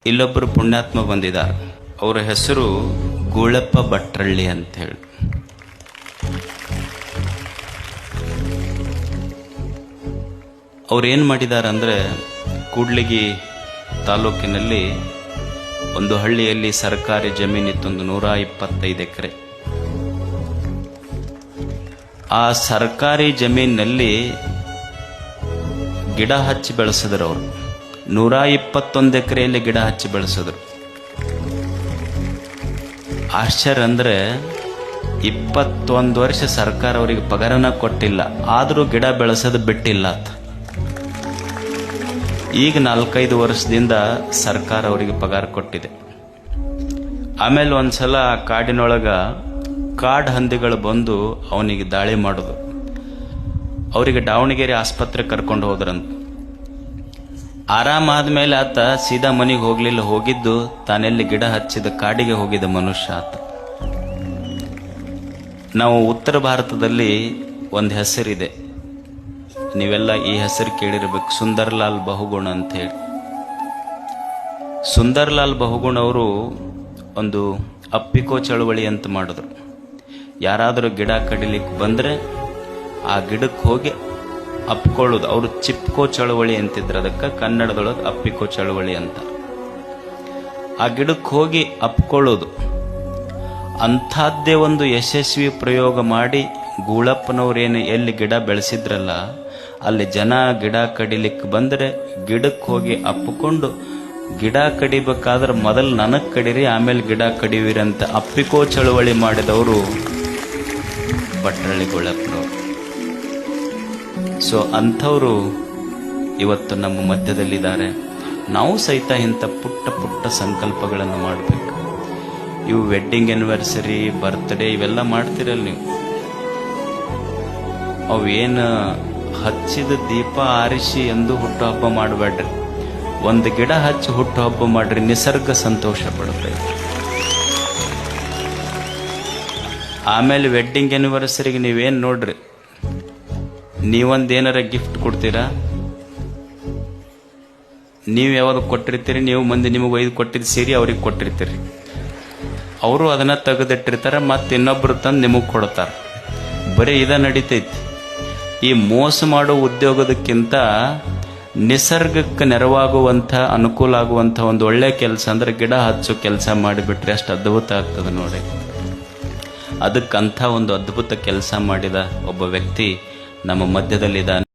ಇಲ್ಲೊಬ್ಬರು ಪುಣ್ಯಾತ್ಮ ಬಂದಿದ್ದಾರೆ. ಅವರ ಹೆಸರು ಗೂಳಪ್ಪ ಭಟ್ರಳ್ಳಿ ಅಂತ ಹೇಳಿ. ಅವ್ರು ಏನು ಮಾಡಿದ್ದಾರೆ ಅಂದರೆ, ಕೂಡ್ಲಿಗಿ ತಾಲೂಕಿನಲ್ಲಿ ಒಂದು ಹಳ್ಳಿಯಲ್ಲಿ ಸರ್ಕಾರಿ ಜಮೀನಿತ್ತೊಂದು 125 ಎಕರೆ. ಆ ಸರ್ಕಾರಿ ಜಮೀನಿನಲ್ಲಿ ಗಿಡ ಹಚ್ಚಿ ಬೆಳೆಸಿದ್ರು. ಅವರು 121 ಎಕರೆಯಲ್ಲಿ ಗಿಡ ಹಚ್ಚಿ ಬೆಳೆಸಿದ್ರು. ಆಶ್ಚರ್ಯ ಅಂದರೆ 21 ವರ್ಷ ಸರ್ಕಾರ ಅವರಿಗೆ ಪಗಾರನ ಕೊಟ್ಟಿಲ್ಲ, ಆದರೂ ಗಿಡ ಬೆಳೆಸೋದು ಬಿಟ್ಟಿಲ್ಲ ಅಂತ. ಈಗ 4-5 ವರ್ಷದಿಂದ ಸರ್ಕಾರ ಅವರಿಗೆ ಪಗಾರ ಕೊಟ್ಟಿದೆ. ಆಮೇಲೆ ಒಂದ್ಸಲ ಆ ಕಾಡಿನೊಳಗ ಕಾಡು ಹಂದಿಗಳು ಬಂದು ಅವನಿಗೆ ದಾಳಿ ಮಾಡೋದು. ಅವರಿಗೆ ದಾವಣಗೆರೆ ಆಸ್ಪತ್ರೆ ಕರ್ಕೊಂಡು ಹೋದ್ರಂತ. ಆರಾಮಾದ್ಮೇಲೆ ಆತ ಸೀದಾ ಮನೆಗೆ ಹೋಗ್ಲಿಲ್ಲ, ಹೋಗಿದ್ದು ತಾನೆಲ್ಲಿ ಗಿಡ ಹಚ್ಚಿದ ಕಾಡಿಗೆ ಹೋಗಿದ್ದ ಮನುಷ್ಯ ಆತ. ನಾವು ಉತ್ತರ ಭಾರತದಲ್ಲಿ ಒಂದು ಹೆಸರಿದೆ, ನೀವೆಲ್ಲ ಈ ಹೆಸರು ಕೇಳಿರ್ಬೇಕು, ಸುಂದರ್ಲಾಲ್ ಬಹುಗುಣ ಅಂತ ಹೇಳಿ. ಸುಂದರ್ಲಾಲ್ ಬಹುಗುಣ ಅವರು ಒಂದು ಅಪ್ಪಿಕೋ ಚಳವಳಿ ಅಂತ ಮಾಡಿದ್ರು. ಯಾರಾದರೂ ಗಿಡ ಕಡಿಲಿಕ್ಕೆ ಬಂದರೆ ಆ ಗಿಡಕ್ಕೆ ಹೋಗಿ ಅಪ್ಕೊಳ್ಳೋದು. ಅವರು ಚಿಪ್ಕೋ ಚಳವಳಿ ಅಂತಿದ್ರು, ಅದಕ್ಕೆ ಕನ್ನಡದೊಳಗೆ ಅಪ್ಪಿಕೋ ಚಳವಳಿ ಅಂತ. ಆ ಗಿಡಕ್ಕೆ ಹೋಗಿ ಅಪ್ಕೊಳ್ಳೋದು. ಅಂಥದ್ದೇ ಒಂದು ಯಶಸ್ವಿ ಪ್ರಯೋಗ ಮಾಡಿ ಗೂಳಪ್ಪನವ್ರೇನು ಎಲ್ಲಿ ಗಿಡ ಬೆಳೆಸಿದ್ರಲ್ಲ, ಅಲ್ಲಿ ಜನ ಗಿಡ ಕಡಿಲಿಕ್ಕೆ ಬಂದರೆ ಗಿಡಕ್ಕೆ ಹೋಗಿ ಅಪ್ಪಿಕೊಂಡು, ಗಿಡ ಕಡಿಬೇಕಾದ್ರೆ ಮೊದಲು ನನಗೆ ಕಡಿರಿ ಆಮೇಲೆ ಗಿಡ ಕಡಿವಿರಿ ಅಂತ ಅಪ್ಪಿಕೋ ಚಳವಳಿ ಮಾಡಿದವರು ಭಟ್ರಳ್ಳಿ ಗೂಳಪ್ಪನವರು. ಸೊ ಅಂಥವರು ಇವತ್ತು ನಮ್ಮ ಮಧ್ಯದಲ್ಲಿದ್ದಾರೆ. ನಾವು ಸಹಿತ ಇಂಥ ಪುಟ್ಟ ಪುಟ್ಟ ಸಂಕಲ್ಪಗಳನ್ನು ಮಾಡಬೇಕು. ಇವು ವೆಡ್ಡಿಂಗ್ ಆ್ಯನಿವರ್ಸರಿ, ಬರ್ತ್ಡೇ ಇವೆಲ್ಲ ಮಾಡ್ತಿರಲ್ಲ ನೀವು, ಅವೇನು ಹಚ್ಚಿದ ದೀಪ ಆರಿಸಿ ಎಂದು ಹುಟ್ಟು ಹಬ್ಬ ಮಾಡಬೇಡ್ರಿ. ಒಂದು ಗಿಡ ಹಚ್ಚಿ ಹುಟ್ಟು ಹಬ್ಬ ಮಾಡ್ರಿ, ನಿಸರ್ಗ ಸಂತೋಷ ಪಡ್ಬೇಕು. ಆಮೇಲೆ ವೆಡ್ಡಿಂಗ್ ಆ್ಯನಿವರ್ಸರಿಗೆ ನೀವೇನು ನೋಡ್ರಿ, ನೀವೊಂದೇನಾರ ಗಿಫ್ಟ್ ಕೊಡ್ತೀರಾ? ನೀವು ಯಾವಾಗ ಕೊಟ್ಟಿರ್ತೀರಿ, ನೀವು ಮಂದಿ ನಿಮಗೆ ಒಯ್ದು ಕೊಟ್ಟಿದ್ದು ಸೇರಿ ಅವ್ರಿಗೆ ಕೊಟ್ಟಿರ್ತೀರಿ. ಅವರು ಅದನ್ನ ತೆಗೆದಿಟ್ಟಿರ್ತಾರೆ, ಮತ್ತೆ ಇನ್ನೊಬ್ರು ತಂದು ನಿಮಗೆ ಕೊಡ್ತಾರೆ. ಬರೀ ಇದ ನಡೀತೈತಿ. ಈ ಮೋಸ ಮಾಡೋ ಉದ್ಯೋಗದಕ್ಕಿಂತ ನಿಸರ್ಗಕ್ಕೆ ನೆರವಾಗುವಂಥ, ಅನುಕೂಲ ಆಗುವಂಥ ಒಂದು ಒಳ್ಳೆ ಕೆಲಸ ಅಂದರೆ ಗಿಡ ಹಚ್ಚೋ ಕೆಲಸ ಮಾಡಿಬಿಟ್ರೆ ಅಷ್ಟು ಅದ್ಭುತ ಆಗ್ತದೆ ನೋಡಿ. ಅದಕ್ಕಂಥ ಒಂದು ಅದ್ಭುತ ಕೆಲಸ ಮಾಡಿದ ಒಬ್ಬ ವ್ಯಕ್ತಿ ನಮ್ಮ ಮಧ್ಯದಲ್ಲಿದ್ದಾನೆ.